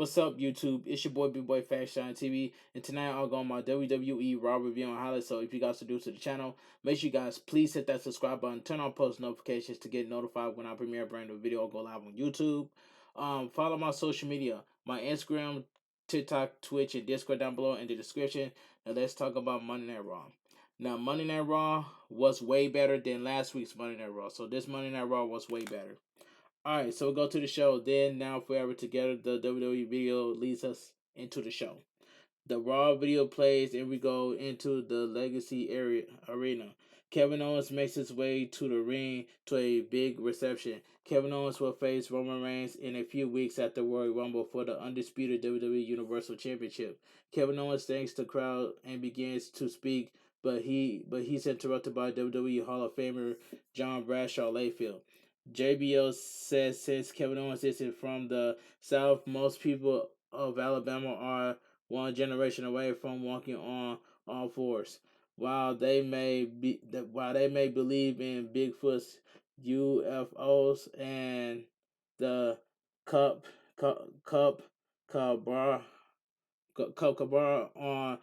What's up, YouTube? It's your boy Bigboyfactsjonnytv, and tonight I'll go on my WWE RAW review and highlights. So if you guys are new to the channel, make sure you guys please hit that subscribe button, turn on post notifications to get notified when I premiere a brand new video or go live on YouTube. Follow my social media, my Instagram, TikTok, Twitch, and Discord down below in the description. Now let's talk about Monday Night Raw. Now Monday Night Raw was way better than last week's Monday Night Raw, so this Monday Night Raw was way better. Alright, so we go to the show. Then, now, forever together, the WWE video leads us into the show. The Raw video plays, and we go into the Legacy arena. Kevin Owens makes his way to the ring to a big reception. Kevin Owens will face Roman Reigns in a few weeks after Royal Rumble for the undisputed WWE Universal Championship. Kevin Owens thanks the crowd and begins to speak, but he's interrupted by WWE Hall of Famer John Bradshaw Layfield. JBL says since Kevin Owens isn't from the South, most people of Alabama are one generation away from walking on all fours. While they may believe in Bigfoot's UFOs and the cup cup cabra on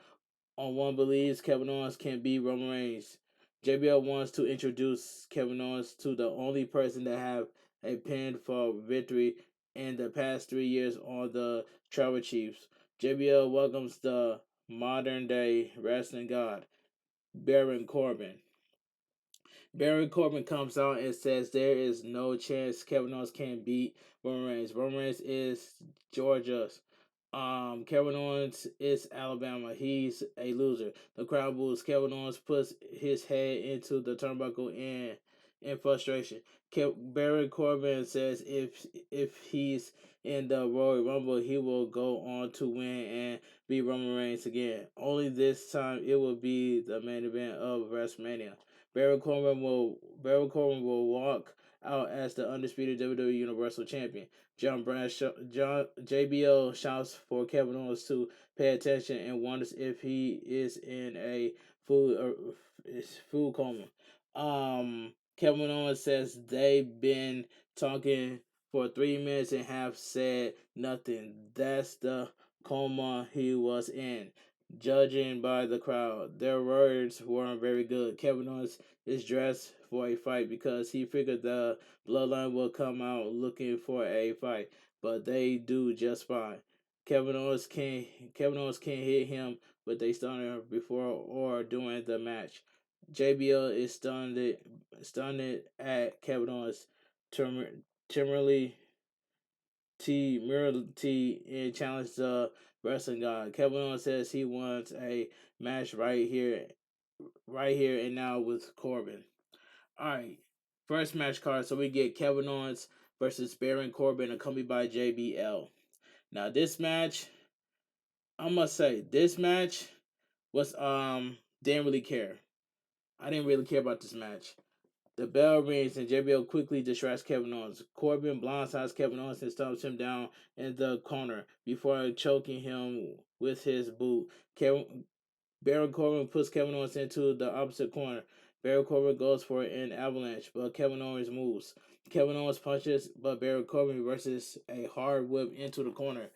one believes Kevin Owens can beat Roman Reigns. JBL wants to introduce Kevin Owens to the only person that have a pin for victory in the past 3 years on the Tribal Chiefs. JBL welcomes the modern day wrestling god, Baron Corbin. Baron Corbin comes out and says there is no chance Kevin Owens can beat Roman Reigns. Roman Reigns is Georgia's. Kevin Owens is Alabama. He's a loser. The crowd boos. Kevin Owens puts his head into the turnbuckle in frustration. Baron Corbin says if he's in the Royal Rumble, he will go on to win and beat Roman Reigns again. Only this time it will be the main event of WrestleMania. Baron Corbin will walk out as the undisputed WWE Universal Champion. JBL shouts for Kevin Owens to pay attention and wonders if he is in a food coma. Kevin Owens says they've been talking for 3 minutes and have said nothing. That's the coma he was in. Judging by the crowd, their words weren't very good. Kevin Owens is dressed for a fight because he figured the Bloodline will come out looking for a fight, but they do just fine. Kevin Owens can't hit him with a stunner before or during the match. JBL is stunned at Kevin Owens' temporarily and challenge the wrestling god. Kevin Owens says he wants a match right here and now with Corbin. Alright, first match card. So we get Kevin Owens versus Baron Corbin, accompanied by JBL. Now this match, I must say, this match was didn't really care. I didn't really care about this match. The bell rings and JBL quickly distracts Kevin Owens. Corbin blindsides Kevin Owens and stomps him down in the corner before choking him with his boot. Baron Corbin puts Kevin Owens into the opposite corner. Baron Corbin goes for an avalanche, but Kevin Owens moves. Kevin Owens punches, but Baron Corbin reverses a hard whip into the corner.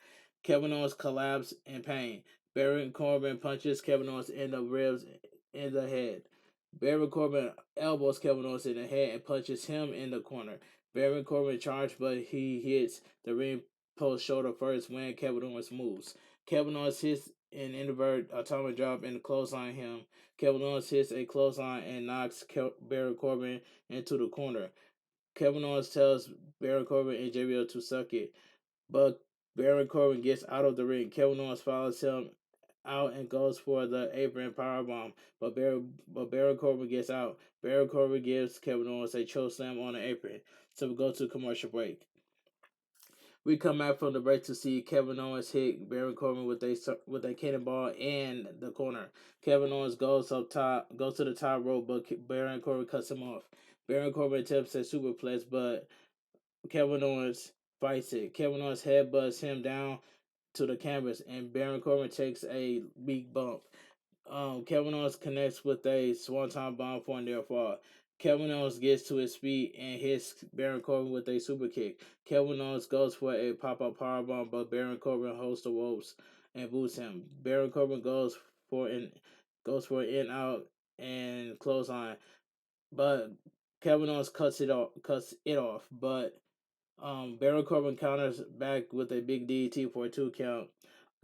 Kevin Owens collapses in pain. Baron Corbin punches Kevin Owens in the ribs in the head. Baron Corbin elbows Kevin Owens in the head and punches him in the corner. Baron Corbin charges, but he hits the ring post shoulder first when Kevin Owens moves. Kevin Owens hits an invert atomic drop and clothesline him. Kevin Owens hits a clothesline and knocks Baron Corbin into the corner. Kevin Owens tells Baron Corbin and JBL to suck it, but Baron Corbin gets out of the ring. Kevin Owens follows him out and goes for the apron powerbomb, but Baron Corbin gets out. Baron Corbin gives Kevin Owens a choke slam on the apron. So we go to commercial break. We come back from the break to see Kevin Owens hit Baron Corbin with a cannonball in the corner. Kevin Owens goes to the top rope, but Baron Corbin cuts him off. Baron Corbin attempts a superplex, but Kevin Owens fights it. Kevin Owens headbutts him down to the canvas, and Baron Corbin takes a big bump. Kevin Owens connects with a swanton bomb for a near fall. Kevin Owens gets to his feet and hits Baron Corbin with a super kick. Kevin Owens goes for a pop-up powerbomb, but Baron Corbin holds the ropes and boots him. Baron Corbin goes for an in out and clothesline, but Kevin Owens cuts it off. But Baron Corbin counters back with a big DT for a 2 count.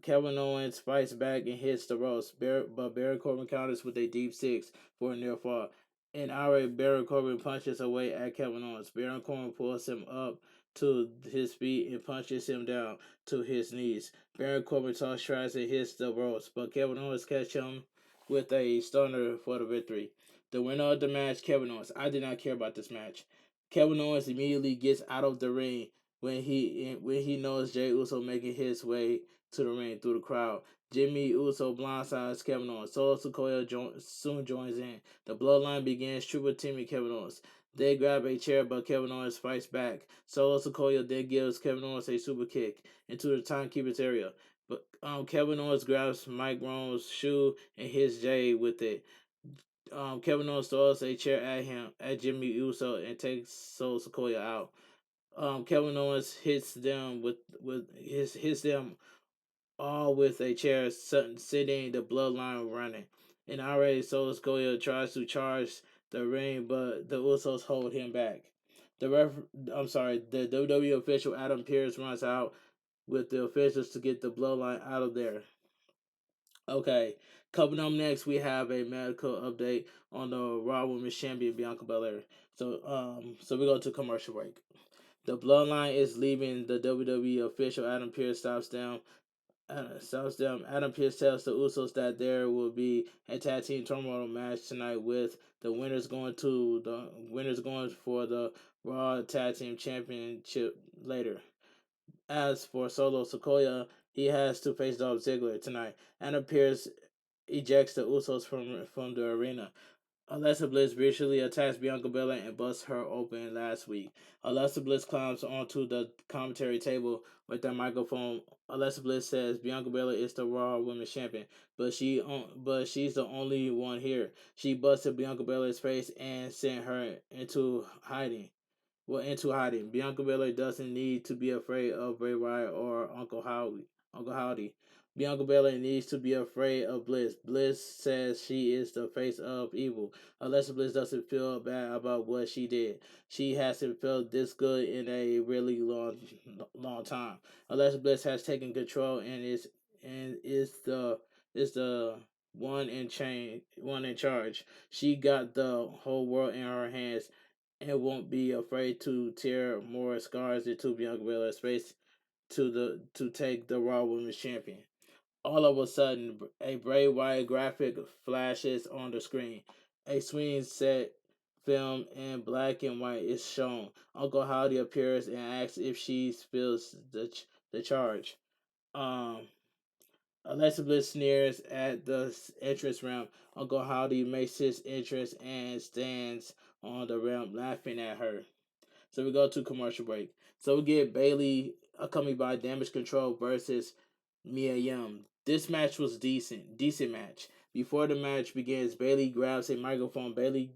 Kevin Owens fights back and hits the ropes, but Baron Corbin counters with a deep six for a near fall. In outrage, Baron Corbin punches away at Kevin Owens. Baron Corbin pulls him up to his feet and punches him down to his knees. Baron Corbin tries and hits the ropes, but Kevin Owens catches him with a stunner for the victory. The winner of the match, Kevin Owens. I did not care about this match. Kevin Owens immediately gets out of the ring when he knows Jey Uso making his way to the ring through the crowd. Jimmy Uso blindsides Kevin Owens. Solo Sikoa soon joins in. The Bloodline begins triple teaming Kevin Owens. They grab a chair, but Kevin Owens fights back. Solo Sikoa then gives Kevin Owens a super kick into the timekeeper's area. But Kevin Owens grabs Mike Rome's shoe and hits Jey with it. Kevin Owens throws a chair at Jimmy Uso, and takes Solo Sikoa out. Kevin Owens hits them all with a chair, sitting the Bloodline running. And already Solo Sikoa tries to charge the ring, but the Usos hold him back. The WWE official Adam Pearce runs out with the officials to get the Bloodline out of there. Okay, coming up next, we have a medical update on the Raw Women's Champion Bianca Belair. So we go to commercial break. The Bloodline is leaving the WWE official. Adam Pearce stops them. Adam Pearce tells the Usos that there will be a tag team turmoil match tonight, with the winners going for the Raw Tag Team Championship later. As for Solo Sikoa, he has to face Dolph Ziggler tonight. Adam Pearce ejects the Usos from the arena. Alexa Bliss brutally attacks Bianca Belair and busts her open last week. Alexa Bliss climbs onto the commentary table with her microphone. Alexa Bliss says Bianca Belair is the Raw Women's Champion, but she's the only one here. She busted Bianca Belair's face and sent her into hiding. Bianca Belair doesn't need to be afraid of Bray Wyatt or Uncle Howdy. Bianca Belair needs to be afraid of Bliss. Bliss says she is the face of evil. Alexa Bliss doesn't feel bad about what she did. She hasn't felt this good in a really long time. Alexa Bliss has taken control and is the one in charge. She got the whole world in her hands and won't be afraid to tear more scars into Bianca Belair's face to take the Raw Women's Champion. All of a sudden, a Bray Wyatt graphic flashes on the screen. A swing set film in black and white is shown. Uncle Howdy appears and asks if she feels the charge. Um, Alexa Bliss sneers at the entrance ramp. Uncle Howdy makes his entrance and stands on the ramp laughing at her. So we go to commercial break. So we get Bayley accompanied by Damage Control versus Mia Yim. This match was decent match. Before the match begins, Bayley grabs a microphone. Bayley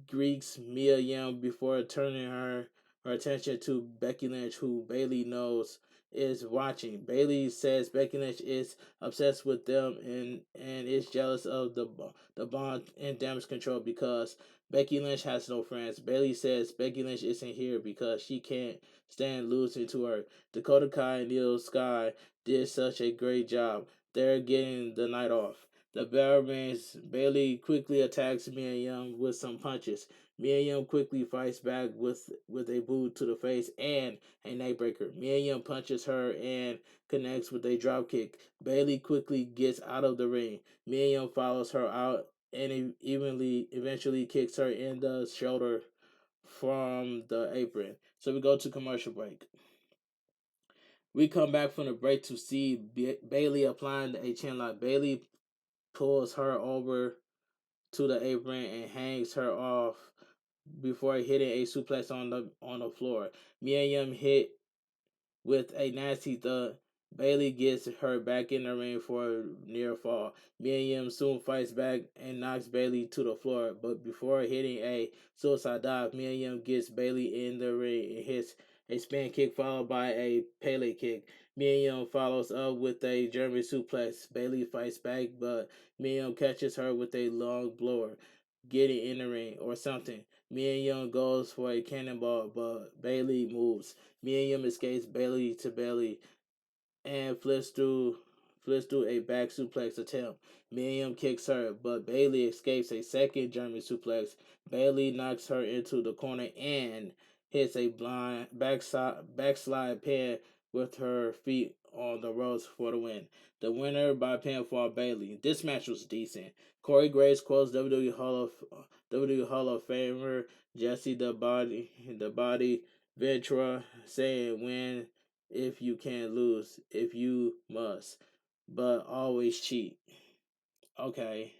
greets Mia Yim before turning her attention to Becky Lynch, who Bayley knows is watching. Bayley says Becky Lynch is obsessed with them and is jealous of the Bond and Damage Control because Becky Lynch has no friends. Bayley says Becky Lynch isn't here because she can't stand losing to her. Dakota Kai and Neil Sky did such a great job. They're getting the night off. The bell rings. Bayley quickly attacks Mia Yim with some punches. Mia Yim quickly fights back with a boot to the face and a neckbreaker. Mia Yim punches her and connects with a dropkick. Bayley quickly gets out of the ring. Mia Yim follows her out and eventually kicks her in the shoulder from the apron. So we go to commercial break. We come back from the break to see Bayley applying a chin lock. Bayley pulls her over to the apron and hangs her off before hitting a suplex on the floor. Mia Yim hit with a nasty thud. Bailey gets her back in the ring for a near fall. Mia Yim soon fights back and knocks Bailey to the floor, but before hitting a suicide dive, Mia Yim gets Bailey in the ring and hits a spin kick followed by a Pele kick. Mia Yim follows up with a German suplex. Bailey fights back, but Mia Yim catches her with a long blower, getting in the ring or something. Mia Yim goes for a cannonball, but Bailey moves. Mia Yim escapes Bailey to Bailey and flips through a back suplex attempt. Miriam kicks her, but Bailey escapes a second German suplex. Bailey knocks her into the corner and hits a blind backslide pin with her feet on the ropes for the win. The winner by pinfall, Bailey. This match was decent. Corey Graves quotes WWE Hall of Famer Jesse the Body Ventura saying, "Win if you can, lose if you must, but always cheat." Okay,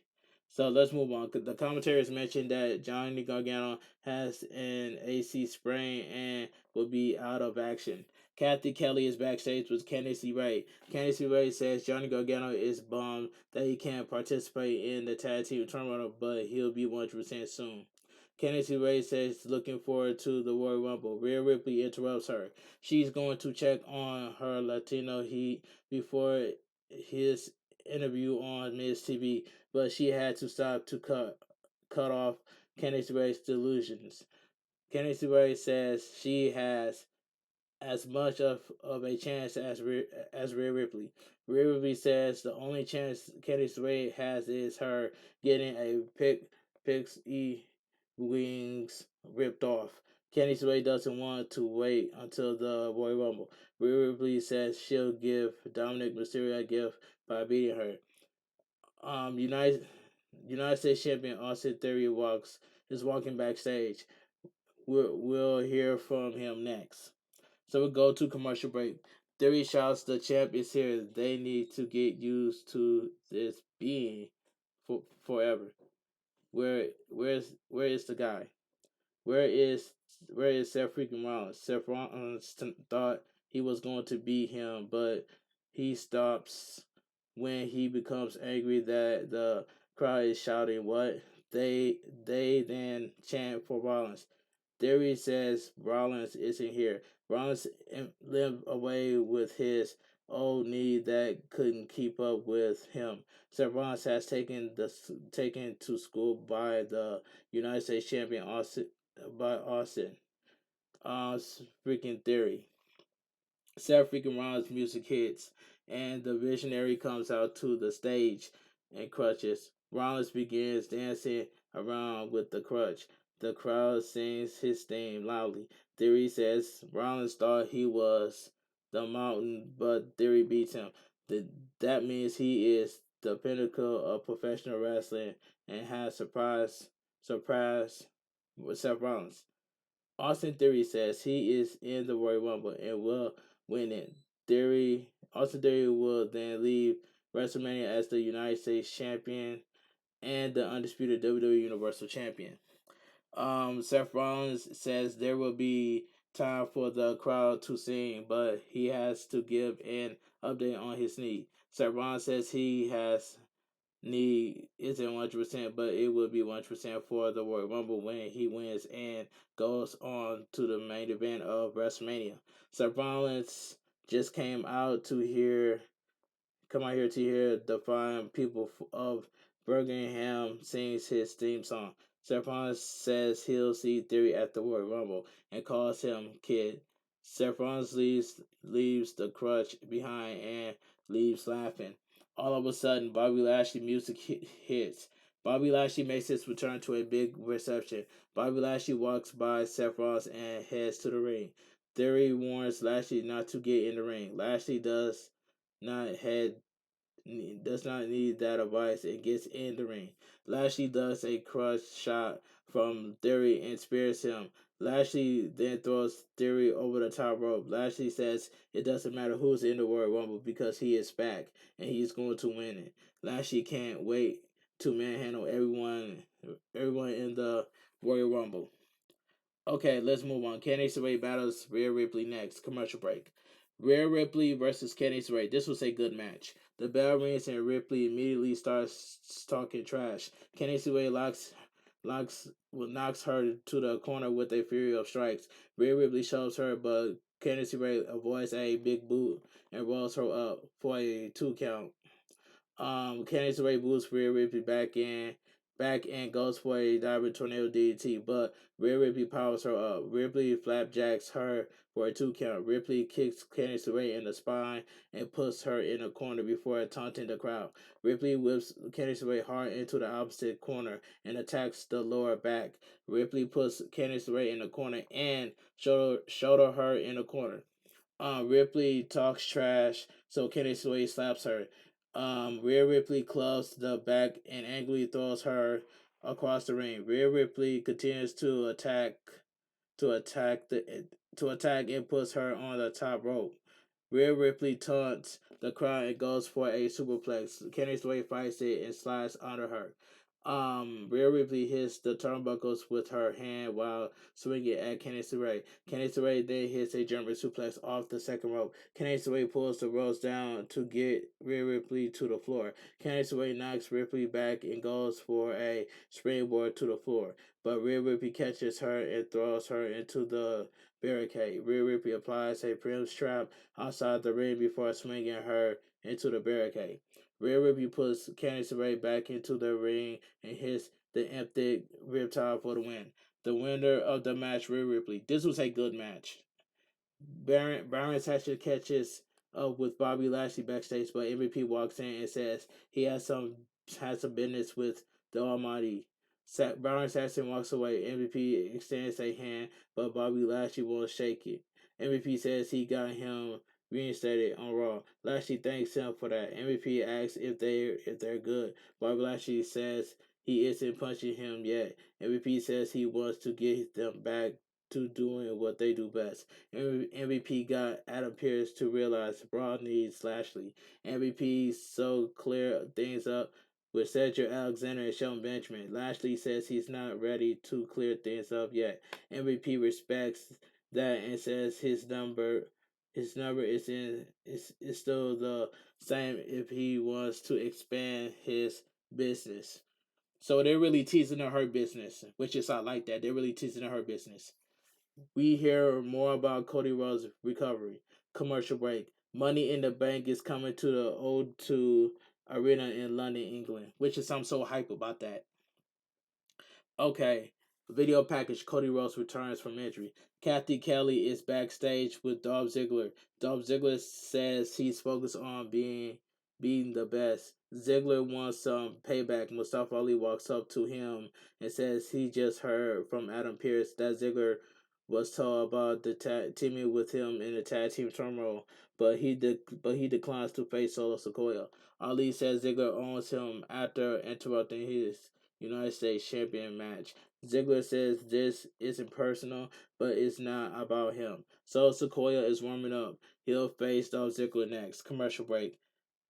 so let's move on. The commentators mentioned that Johnny Gargano has an AC sprain and will be out of action. Kathy Kelly is backstage with Candice LeRae. Candice LeRae says Johnny Gargano is bummed that he can't participate in the tag team tournament, but he'll be 100% soon. Candice LeRae says looking forward to the Royal Rumble. Rhea Ripley interrupts her. She's going to check on her Latino heat before his interview on Miz TV, but she had to stop to cut off Candice LeRae's delusions. Candice LeRae says she has as much of a chance as Rhea Ripley. Rhea Ripley says the only chance Candice LeRae has is her getting a pixie wings ripped off. Candice LeRae doesn't want to wait until the Royal Rumble. Rhea Ripley says she'll give Dominic Mysterio a gift by beating her. United States champion Austin Theory is walking backstage. We'll hear from him next. So we go to commercial break. Theory shouts, "The champ is here. They need to get used to this being forever." Where is the guy? Where is where is Seth freaking Rollins? Seth Rollins thought he was going to beat him, but he stops when he becomes angry that the crowd is shouting what? They then chant for Rollins. Theory says Rollins isn't here. Rollins limped away with his old knee that couldn't keep up with him. Seth Rollins has taken to school by the United States champion Austin. Freaking Theory. Seth freaking Rollins' music hits, and the visionary comes out to the stage in crutches. Rollins begins dancing around with the crutch. The crowd sings his theme loudly. Theory says Rollins thought he was the mountain, but Theory beats him. That means he is the pinnacle of professional wrestling and has surprised Seth Rollins. Austin Theory says he is in the Royal Rumble and will win it. Austin Theory will then leave WrestleMania as the United States Champion and the undisputed WWE Universal Champion. Seth Rollins says there will be time for the crowd to sing, but he has to give an update on his knee. Seth Rollins says he has knee isn't 100%, but it will be 100% for the Royal Rumble when he wins and goes on to the main event of WrestleMania. Seth Rollins just come out here to hear the fine people of Birmingham sings his theme song. Seth Rollins says he'll see Theory at the Royal Rumble and calls him Kid. Seth Rollins leaves the crutch behind and leaves laughing. All of a sudden, Bobby Lashley music hits. Bobby Lashley makes his return to a big reception. Bobby Lashley walks by Seth Rollins and heads to the ring. Theory warns Lashley not to get in the ring. Lashley not head does not need that advice and gets in the ring. Lashley does a crush shot from Theory and spears him. Lashley then throws Theory over the top rope. Lashley says it doesn't matter who's in the Royal Rumble because he is back and he's going to win it. Lashley can't wait to manhandle everyone in the Royal Rumble. Okay, let's move on. Candice LeRae battles Rhea Ripley next. Commercial break. Rhea Ripley versus Candice LeRae. This was a good match. The bell rings and Ripley immediately starts talking trash. Candice LeRae knocks her to the corner with a fury of strikes. Rhea Ripley shoves her, but Candice LeRae avoids a big boot and rolls her up for a 2 count. Candice LeRae boosts Rhea Ripley back and goes for a diving tornado DDT, but Rhea Ripley powers her up. Ripley flapjacks her for a 2 count. Ripley kicks Candice LeRae in the spine and puts her in a corner before taunting the crowd. Ripley whips Candice LeRae hard into the opposite corner and attacks the lower back. Ripley puts Candice LeRae in the corner and shoulder her in the corner. Ripley talks trash, so Candice LeRae slaps her. Rhea Ripley clubs the back and angrily throws her across the ring. Rhea Ripley continues to attack the to attack and puts her on the top rope. Rhea Ripley taunts the crowd and goes for a superplex. Candice LeRae fights it and slides under her. Rhea Ripley hits the turnbuckles with her hand while swinging at Candice LeRae. Candice LeRae then hits a German suplex off the second rope. Candice LeRae pulls the ropes down to get Rhea Ripley to the floor. Candice LeRae knocks Ripley back and goes for a springboard to the floor, but Rhea Ripley catches her and throws her into the barricade. Rhea Ripley applies a Prim's trap outside the ring before swinging her into the barricade. Rhea Ripley puts Candice LeRae back into the ring and hits the empty riptide for the win. The winner of the match, Rhea Ripley. This was a good match. Baron Thatcher catches up with Bobby Lashley backstage, but MVP walks in and says he has some business with the Almighty. Baron Saxton walks away. MVP extends a hand, but Bobby Lashley won't shake it. MVP says he got him reinstated on Raw. Lashley thanks him for that. MVP asks if they're good. Bobby Lashley says he isn't punching him yet. MVP says he wants to get them back to doing what they do best. MVP got Adam Pearce to realize Raw needs Lashley. MVP so clear things up with Cedric Alexander and Shelton Benjamin. Lashley says he's not ready to clear things up yet. MVP respects that and says his number is still the same if he wants to expand his business. So they're really teasing her business, which is I like that. They're really teasing her business. We hear more about Cody Rhodes' recovery. Commercial break. Money in the Bank is coming to the O2 Arena in London, England, which is I'm so hype about that. Okay, video package. Cody Rhodes returns from injury. Kathy Kelly is backstage with Dolph Ziggler. Dolph Ziggler says he's focused on being the best. Ziggler wants some payback. Mustafa Ali walks up to him and says he just heard from Adam Pearce that Ziggler was told about the teaming with him in the tag team turmoil, but he declines to face Solo Sikoa. Ali says Ziggler owns him after interrupting his United States Champion match. Ziggler says this isn't personal, but it's not about him. So Sequoia is warming up. He'll face Dolph Ziggler next. Commercial break.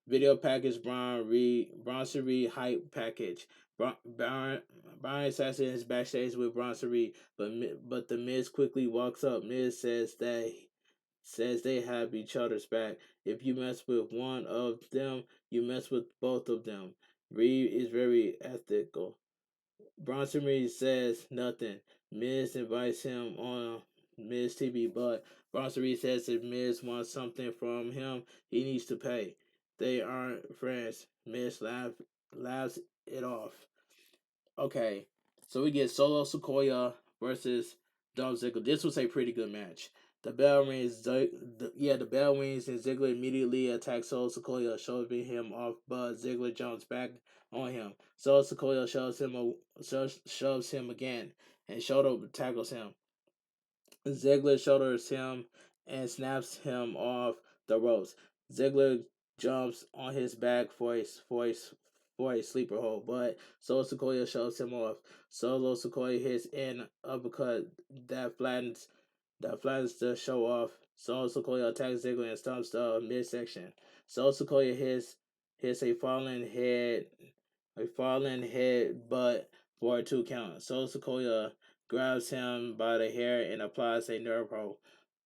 Video package Bronson Reed hype package. Brian Saxton is backstage with Bronson Reed, but the Miz quickly walks up. Miz says they have each other's back. If you mess with one of them, you mess with both of them. Reed is very ethical. Bronson Reed says nothing. Miz invites him on Miz TV, but Bronson Reed says if Miz wants something from him, he needs to pay. They aren't friends. Miz laughs it off. Okay, so we get Solo Sequoia versus Dolph Ziggler. This was a pretty good match. The bell rings. The bell rings, and Ziggler immediately attacks Solo Sequoia, shoving him off. But Ziggler jumps back on him. Solo Sequoia shoves him again, and shoulder tackles him. Ziggler shoulders him and snaps him off the ropes. Ziggler jumps on his back for a sleeper hold, but Solo Sequoia shoves him off. Solo Sequoia hits an uppercut that flattens the show off. Solo Sequoia attacks Ziggler and stomps the midsection. Solo Sequoia hits a fallen head butt for a 2 count. Solo Sequoia grabs him by the hair and applies a nerve hold.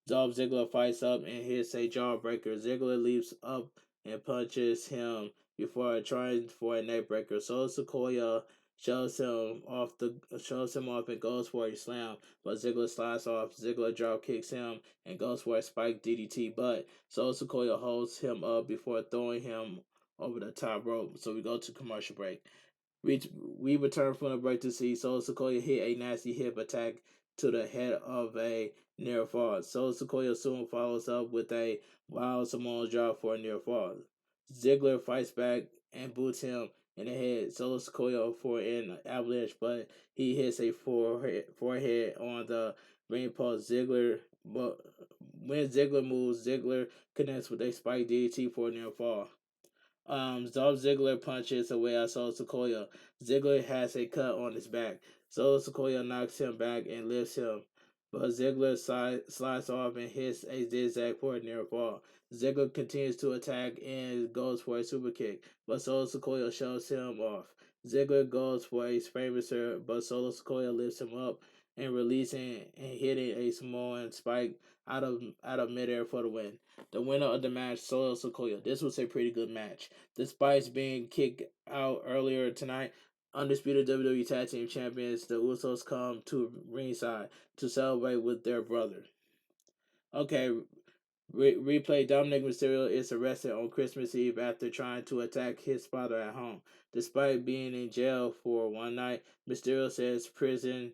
Dolph Ziggler fights up and hits a jawbreaker. Ziggler leaps up and punches him before trying for a neckbreaker. So Sequoia shows him off and goes for a slam, but Ziggler slides off. Ziggler drop kicks him and goes for a spike DDT, but So Sequoia holds him up before throwing him over the top rope. So we go to commercial break. We return from the break to see Soul Sequoia hit a nasty hip attack to the head of a near fall. Soul Sequoia soon follows up with a wild Samoan drop for a near fall. Ziggler fights back and boots him in the head. Solo Sequoia for an avalanche, but he hits a forehead on the ring post. But when Ziggler moves, Ziggler connects with a spike DDT for a near fall. Dolph Ziggler punches away at Solo Sequoia. Ziggler has a cut on his back. Solo Sequoia knocks him back and lifts him, but Ziggler slides off and hits a zigzag for a near fall. Ziggler continues to attack and goes for a super kick, but Solo Sequoia shoves him off. Ziggler goes for a Sprainbuster, but Solo Sequoia lifts him up and releasing and hitting a Samoan spike out of midair for the win. The winner of the match, Solo Sequoia. This was a pretty good match. Despite being kicked out earlier tonight, undisputed WWE Tag Team Champions, the Usos come to ringside to celebrate with their brother. Okay, replay. Dominic Mysterio is arrested on Christmas Eve after trying to attack his father at home. Despite being in jail for one night, Mysterio says prison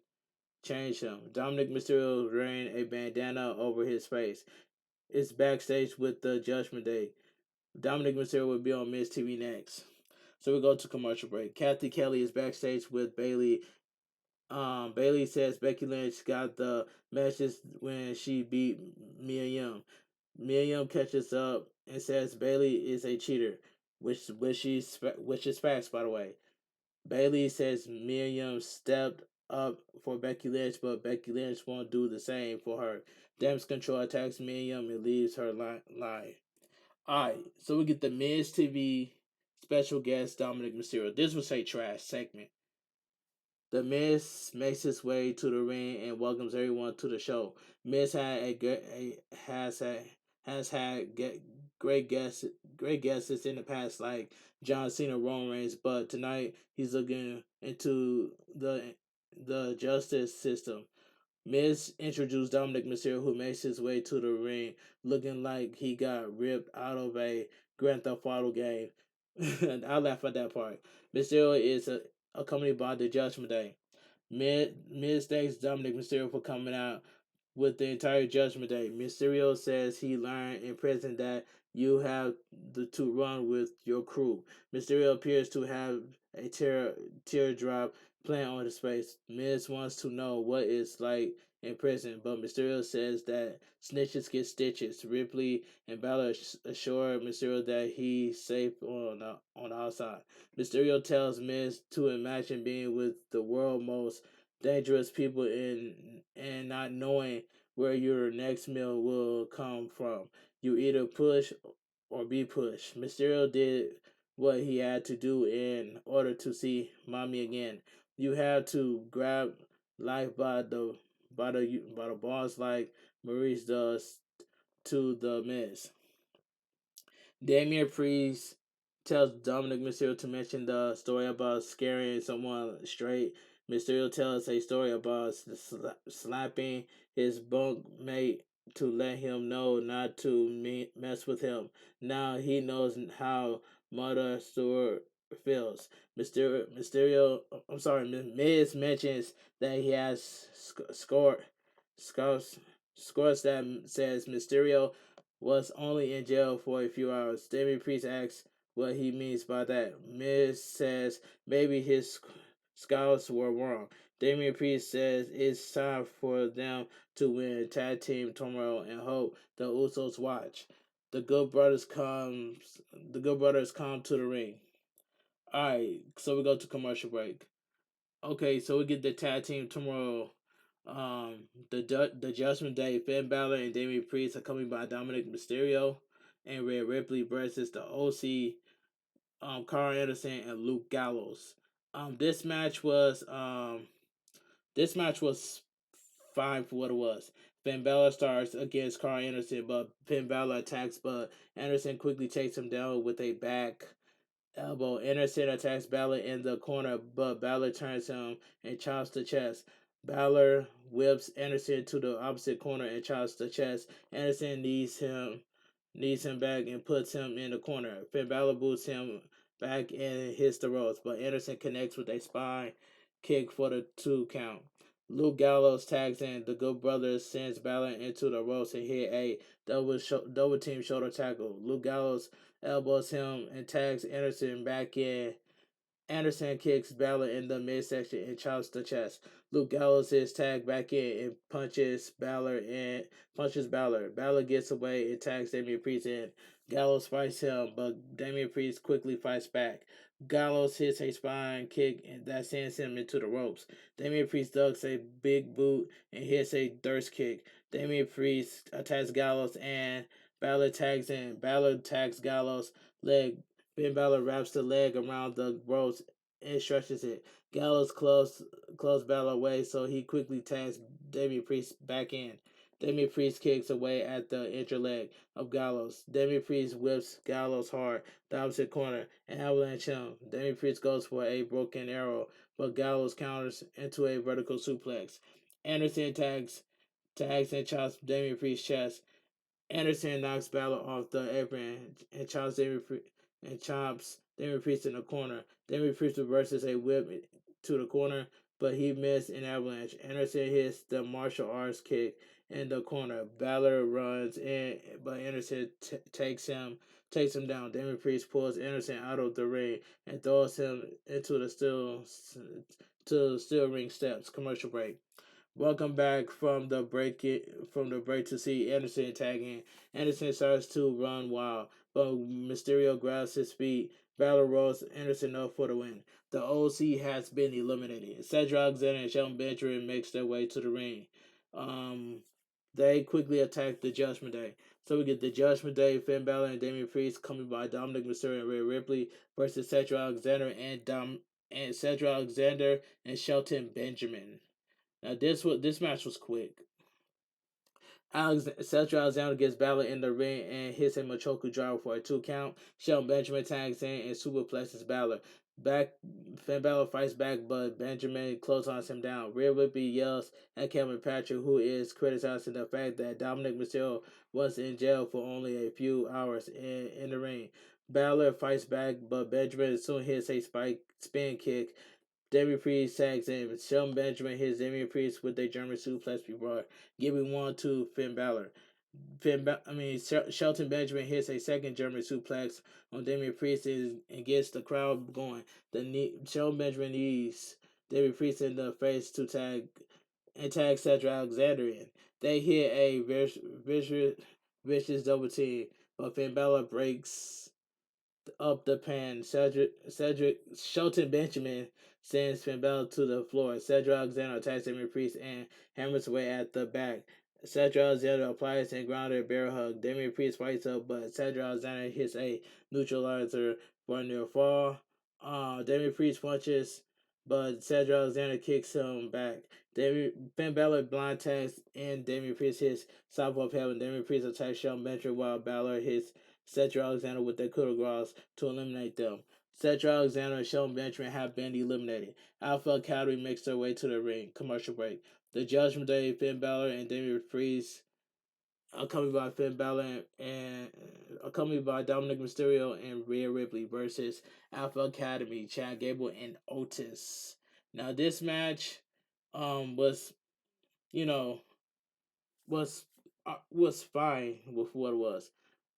changed him. Dominic Mysterio wearing a bandana over his face. It's backstage with the Judgment Day. Dominic Mysterio will be on Miz TV next. So we go to commercial break. Kathy Kelly is backstage with Bailey. Bailey says Becky Lynch got the matches when she beat Mia Yim. Mia Yim catches up and says Bailey is a cheater, which is facts, by the way. Bailey says Mia Yim stepped up for Becky Lynch, but Becky Lynch won't do the same for her. Damage Control attacks Mia Yim and leaves her lying. Alright, so we get the Miz TV special guest Dominic Mysterio. This was a trash segment. The Miz makes his way to the ring and welcomes everyone to the show. Miz has had great guests in the past like John Cena, Roman Reigns, but tonight he's looking into the justice system. Miz introduced Dominic Mysterio, who makes his way to the ring looking like he got ripped out of a Grand Theft Auto game. I laugh at that part. Mysterio is accompanied by the Judgment Day. Miz thanks Dominic Mysterio for coming out with the entire Judgment Day. Mysterio says he learned in prison that you have to run with your crew. Mysterio appears to have a teardrop playing on his face. Miz wants to know what it's like in prison, but Mysterio says that snitches get stitches. Ripley and Balor assure Mysterio that he's safe on the outside. Mysterio tells Miz to imagine being with the world's most dangerous people and not knowing where your next meal will come from. You either push or be pushed. Mysterio did what he had to do in order to see mommy again. You have to grab life by the balls like Maurice does to the Miz. Damian Priest tells Dominic Mysterio to mention the story about scaring someone straight. Mysterio tells a story about slapping his bunkmate to let him know not to mess with him. Now he knows how Mother Stewart feels. Miz mentions that he has scores that says Mysterio was only in jail for a few hours. Damian Priest asks what he means by that. Miz says maybe his scouts were wrong. Damian Priest says it's time for them to win tag team tomorrow and hope the Usos watch. The Good Brothers come to the ring. Alright, so we go to commercial break. Okay, so we get the tag team tomorrow. The Judgment Day, Finn Balor and Damian Priest are coming by Dominic Mysterio and Rhea Ripley versus the OC, Carl Anderson and Luke Gallows. This match was fine for what it was. Finn Balor starts against Carl Anderson, but Finn Balor attacks, but Anderson quickly takes him down with a back elbow. Anderson attacks Balor in the corner, but Balor turns him and chops the chest. Balor whips Anderson to the opposite corner and chops the chest. Anderson needs him back and puts him in the corner. Finn Balor boots him back and hits the ropes, but Anderson connects with a spine kick for the 2 count. Luke Gallows tags in. The Good Brothers sends Balor into the ropes and hit a double team shoulder tackle. Luke Gallows elbows him and tags Anderson back in. Anderson kicks Balor in the midsection and chops the chest. Luke Gallows is tagged back in and punches Balor. Balor gets away and tags Damian Priest in. Gallows fights him, but Damian Priest quickly fights back. Gallows hits a spine kick and that sends him into the ropes. Damian Priest ducks a big boot and hits a thirst kick. Damian Priest attacks Gallows and Balor tags in. Balor tags Gallows leg. Finn Balor wraps the leg around the ropes and stretches it. Gallows close Balor away, so he quickly tags Damian Priest back in. Damian Priest kicks away at the injured leg of Gallows. Damian Priest whips Gallows hard, the opposite corner, and avalanche him. Damian Priest goes for a broken arrow, but Gallows counters into a vertical suplex. Anderson tags and chops Damian Priest's chest. Anderson knocks Balor off the apron and chops Damian Priest in the corner. Damian Priest reverses a whip to the corner, but he missed an avalanche. Anderson hits the martial arts kick in the corner. Balor runs in, but Anderson takes him down. Damian Priest pulls Anderson out of the ring and throws him into the steel ring steps. Commercial break. Welcome back from the break to see Anderson tagging. Anderson starts to run wild, but Mysterio grabs his feet. Balor rolls Anderson up for the win. The OC has been eliminated. Cedric Alexander and Shelton Benjamin makes their way to the ring. Um, they quickly attack the Judgment Day. So we get the Judgment Day, Finn Balor and Damian Priest coming by Dominic Mysterio and Rhea Ripley versus Cedric Alexander and Cedric Alexander and Shelton Benjamin. Now this match was quick. Cedric Alexander gets Balor in the ring and hits a Machoku driver for a 2 count. Shelton Benjamin tags in and superplexes Balor. Finn Balor fights back, but Benjamin clotheslines him down. Rhea Ripley yells at Kevin Patrick, who is criticizing the fact that Dominic Mysterio was in jail for only a few hours in the ring. Balor fights back, but Benjamin soon hits a spin kick. Damian Priest tags in. Shelton Benjamin hits Damian Priest with a German suplex before giving one to Finn Balor. Shelton Benjamin hits a second German suplex on Damian Priest and gets the crowd going. Shelton Benjamin knees Damian Priest in the face to tag Cedric Alexander in. They hit a vicious double team, but Finn Balor breaks up the pan. Shelton Benjamin sends Finn Balor to the floor. Cedric Alexander attacks Damian Priest and hammers away at the back. Cedric Alexander applies and grounded bear hug. Damian Priest fights up, but Cedric Alexander hits a neutralizer for a near fall. Damian Priest punches, but Cedric Alexander kicks him back. Finn Balor blind tags and Damian Priest hits southpaw heaven. Damian Priest attacks Shelton Benjamin while Balor hits Cedric Alexander with their coup de grace to eliminate them. Cedric Alexander and Shelton Benjamin have been eliminated. Alpha Academy makes their way to the ring. Commercial break. The Judgment Day, Finn Balor and Damian Priest, accompanied by Finn Balor and accompanied by Dominic Mysterio and Rhea Ripley versus Alpha Academy, Chad Gable and Otis. Now this match was you know was fine with what it was.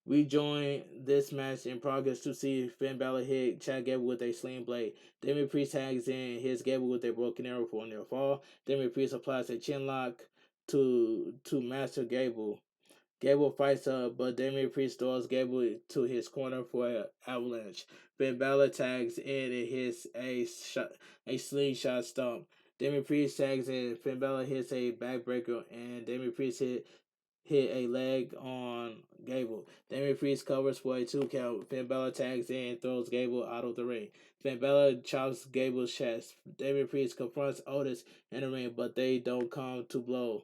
We join this match in progress to see Finn Balor hit Chad Gable with a sling blade. Damian Priest tags in, hits Gable with a broken arrow for a near fall. Damian Priest applies a chin lock to Master Gable. Gable fights up, but Damian Priest throws Gable to his corner for an avalanche. Finn Balor tags in and hits a slingshot stomp. Damian Priest tags in, Finn Balor hits a backbreaker, and Damian Priest hit a leg on Gable. Damian Priest covers for a 2 count. Finn Balor tags in and throws Gable out of the ring. Finn Balor chops Gable's chest. Damian Priest confronts Otis in the ring, but they don't come to blows.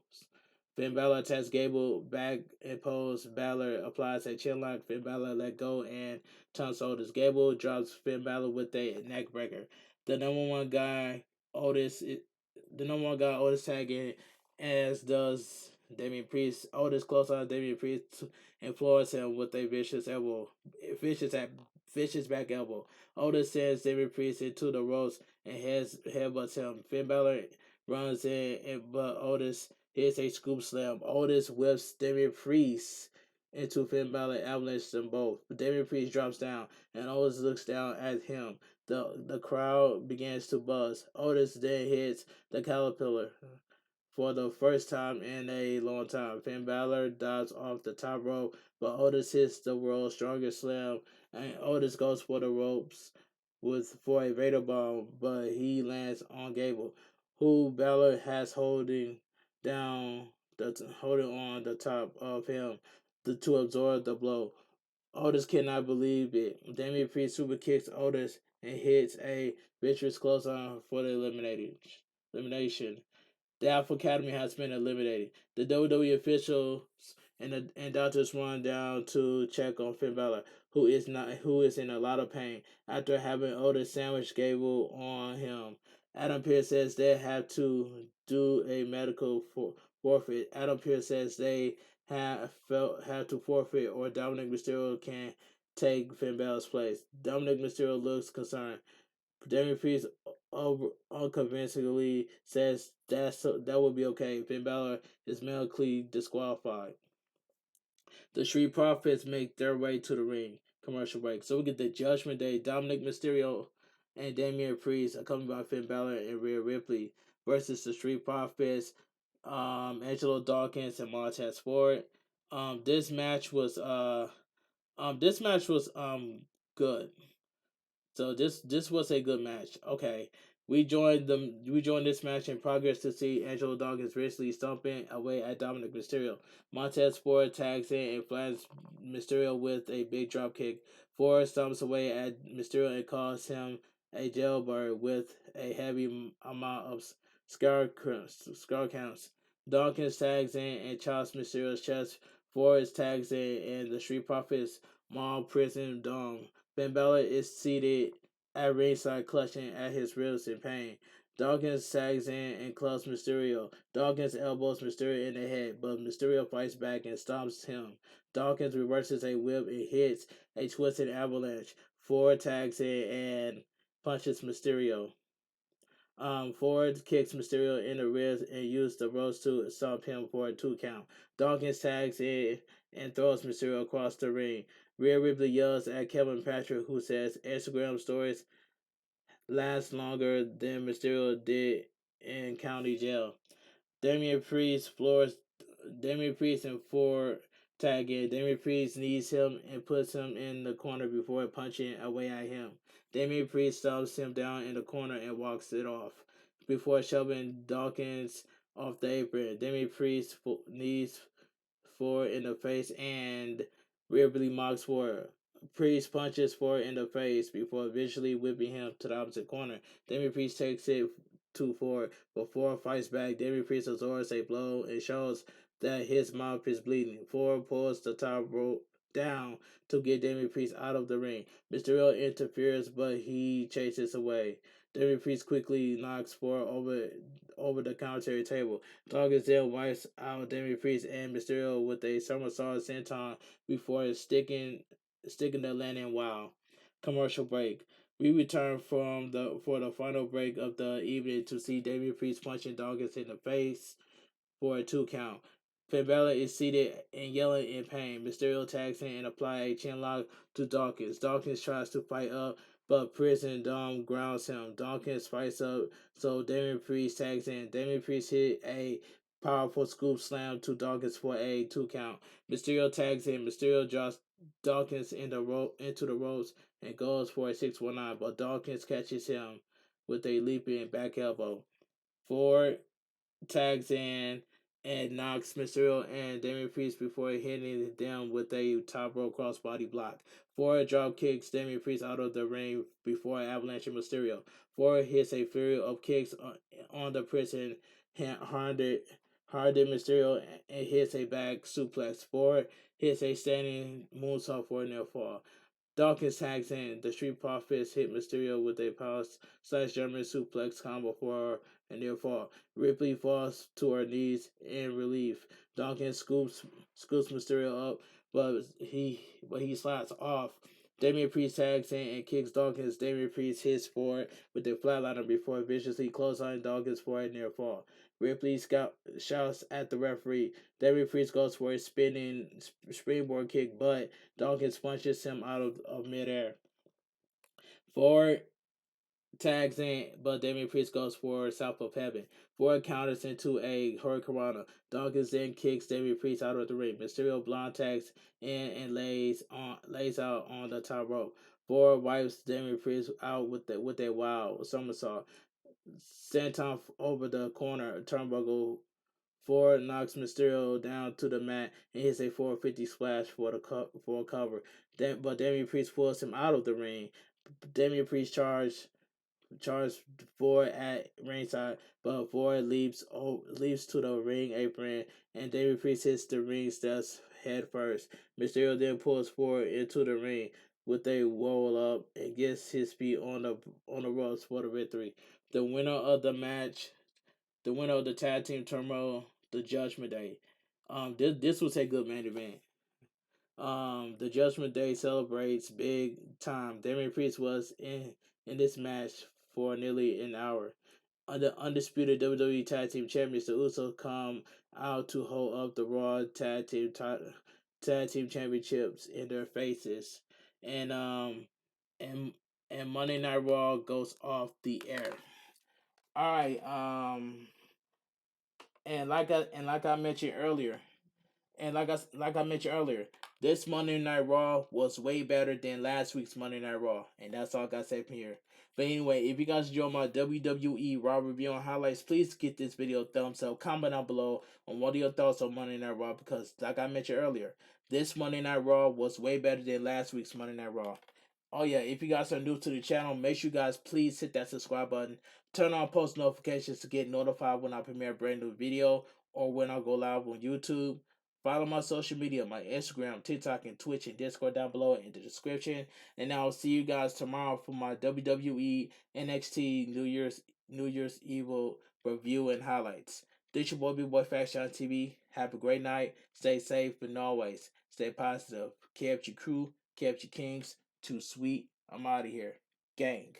Finn Balor attacks Gable back and pose. Balor applies a chinlock. Finn Balor let go and taunts Otis. Gable drops Finn Balor with a neck breaker. The number one guy Otis, the number one guy Otis tagging, as does Damian Priest. Otis close on Damian Priest and floors him with a vicious vicious back elbow. Otis sends Damian Priest into the ropes and headbutts him. Finn Balor runs in, but Otis hits a scoop slam. Otis whips Damian Priest into Finn Balor, avalanches them both. But Damian Priest drops down, and Otis looks down at him. The crowd begins to buzz. Otis then hits the caterpillar for the first time in a long time. Finn Balor dives off the top rope, but Otis hits the world's strongest slam, and Otis goes for the ropes for a Vader bomb, but he lands on Gable, who Balor has holding on the top of him to absorb the blow. Otis cannot believe it. Damian Priest super kicks Otis and hits a vicious clothesline for the elimination. The Alpha Academy has been eliminated. The WWE officials and doctors run down to check on Finn Balor, who is in a lot of pain after having Otis sandwich Gable on him. Adam Pearce says they have to do a medical forfeit. Adam Pearce says they have to forfeit, or Dominic Mysterio can take Finn Balor's place. Dominic Mysterio looks concerned. Damian Priest unconvincingly says that would be okay. Finn Balor is medically disqualified. The Street Profits make their way to the ring. Commercial break. So we get the Judgment Day. Dominic Mysterio and Damian Priest, accompanied by Finn Balor and Rhea Ripley, versus the Street Profits, Angelo Dawkins and Montez Ford. This match was good. So this was a good match. Okay. We joined this match in progress to see Angelo Dawkins viciously stomping away at Dominic Mysterio. Montez Ford tags in and flattens Mysterio with a big drop kick. Ford stomps away at Mysterio and calls him a jailbird with a heavy amount of scar counts. Dawkins tags in and chops Mysterio's chest. Ford tags in and the Street Profits maul Prison Dome. Finn Balor is seated at ringside, clutching at his ribs in pain. Dawkins sags in and clubs Mysterio. Dawkins elbows Mysterio in the head, but Mysterio fights back and stomps him. Dawkins reverses a whip and hits a twisted avalanche. Ford tags in and punches Mysterio. Ford kicks Mysterio in the ribs and uses the ropes to stomp him for a 2 count. Dawkins tags in and throws Mysterio across the ring. Rhea Ripley yells at Kevin Patrick, who says Instagram stories last longer than Mysterio did in county jail. Damian Priest and Ford tag in. Damian Priest knees him and puts him in the corner before punching away at him. Damian Priest stomps him down in the corner and walks it off before shoving Dawkins off the apron. Damian Priest knees Ford in the face and Ripley mocks Ford. Priest punches Ford in the face before visually whipping him to the opposite corner. Damian Priest takes it to Ford, but Ford fights back. Damian Priest absorbs a blow and shows that his mouth is bleeding. Ford pulls the top rope down to get Damian Priest out of the ring. Mysterio interferes, but he chases away. Damian Priest quickly knocks Ford over the commentary table. Dawkins then wipes out Damian Priest and Mysterio with a somersault senton before sticking the landing. Wow. Commercial break. We return for the final break of the evening to see Damian Priest punching Dawkins in the face for a 2 count. Finn Balor is seated and yelling in pain. Mysterio tags in and applies a chinlock to Dawkins. Dawkins tries to fight up, but Prison Dom grounds him. Dawkins fights up, so Damian Priest tags in. Damian Priest hit a powerful scoop slam to Dawkins for a 2 count. Mysterio tags in. Mysterio drops Dawkins into the ropes and goes for a 619, but Dawkins catches him with a leaping back elbow. Ford tags in and knocks Mysterio and Damian Priest before hitting them with a top rope crossbody block. Ford drop kicks Damian Priest out of the ring before avalanching Mysterio. Ford hits a flurry of kicks on the prison Hardy Mysterio and hits a back suplex. Ford hits a standing moonsault for a near fall. Dawkins tags in. The Street Profits hit Mysterio with a power slash German suplex combo for a near fall. Ripley falls to her knees in relief. Dawkins scoops Mysterio up, but he slides off. Damian Priest tags in and kicks Dawkins. Damian Priest hits forward with a flatliner before viciously clotheslining Dawkins for a near fall. Ripley shouts at the referee. Damian Priest goes for a spinning springboard kick, but Dawkins punches him out of midair. Ford tags in, but Damian Priest goes for South of Heaven. Ford counters into a Hurricanrana. Dawkins then kicks Damian Priest out of the ring. Mysterio blind tags in and lays out on the top rope. Ford wipes Damian Priest out with a wild somersault. Senton over the corner turnbuckle. Ford knocks Mysterio down to the mat and hits a 450 splash for a cover. But Damian Priest pulls him out of the ring. Damian Priest charged Ford at ringside, but Ford leaps to the ring apron, and Damian Priest hits the ring steps head first. Mysterio then pulls Ford into the ring with a roll up and gets his feet on the ropes for the victory. The winner of the match, the winner of the tag team turmoil, the Judgment Day. This was a good main event. The Judgment Day celebrates big time. Damian Priest was in this match for nearly an hour. The undisputed WWE Tag Team Champions, the Usos, come out to hold up the Raw Tag Team Championships in their faces, and and and Monday Night Raw goes off the air. All right. And like I mentioned earlier, this Monday Night Raw was way better than last week's Monday Night Raw, and that's all I got to say from here. But anyway, if you guys enjoy my WWE Raw review and highlights, please give this video a thumbs up. Comment down below on what are your thoughts on Monday Night Raw, because like I mentioned earlier, this Monday Night Raw was way better than last week's Monday Night Raw. Oh yeah, if you guys are new to the channel, make sure you guys please hit that subscribe button. Turn on post notifications to get notified when I premiere a brand new video or when I go live on YouTube. Follow my social media, my Instagram, TikTok, and Twitch, and Discord down below in the description. And I'll see you guys tomorrow for my WWE NXT New Year's Evil review and highlights. This your boy Bigboyfactsjonnytv. Have a great night. Stay safe, and always stay positive. Keep your crew, keep your kings. Too sweet. I'm out of here. Gang.